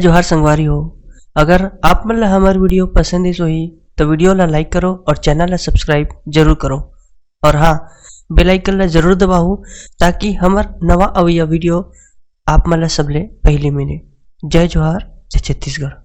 जोहार संगवारी हो। अगर आप मन ला हमार वीडियो पसंद ही तो वीडियो ला लाइक करो और चैनल ला सब्सक्राइब जरूर करो और हाँ बेल आइकन ला जरूर दबाओ ताकि हमार नवा अवैया वीडियो आप मन ला सबले पहले मिले। जय जोहार, जय छत्तीसगढ़।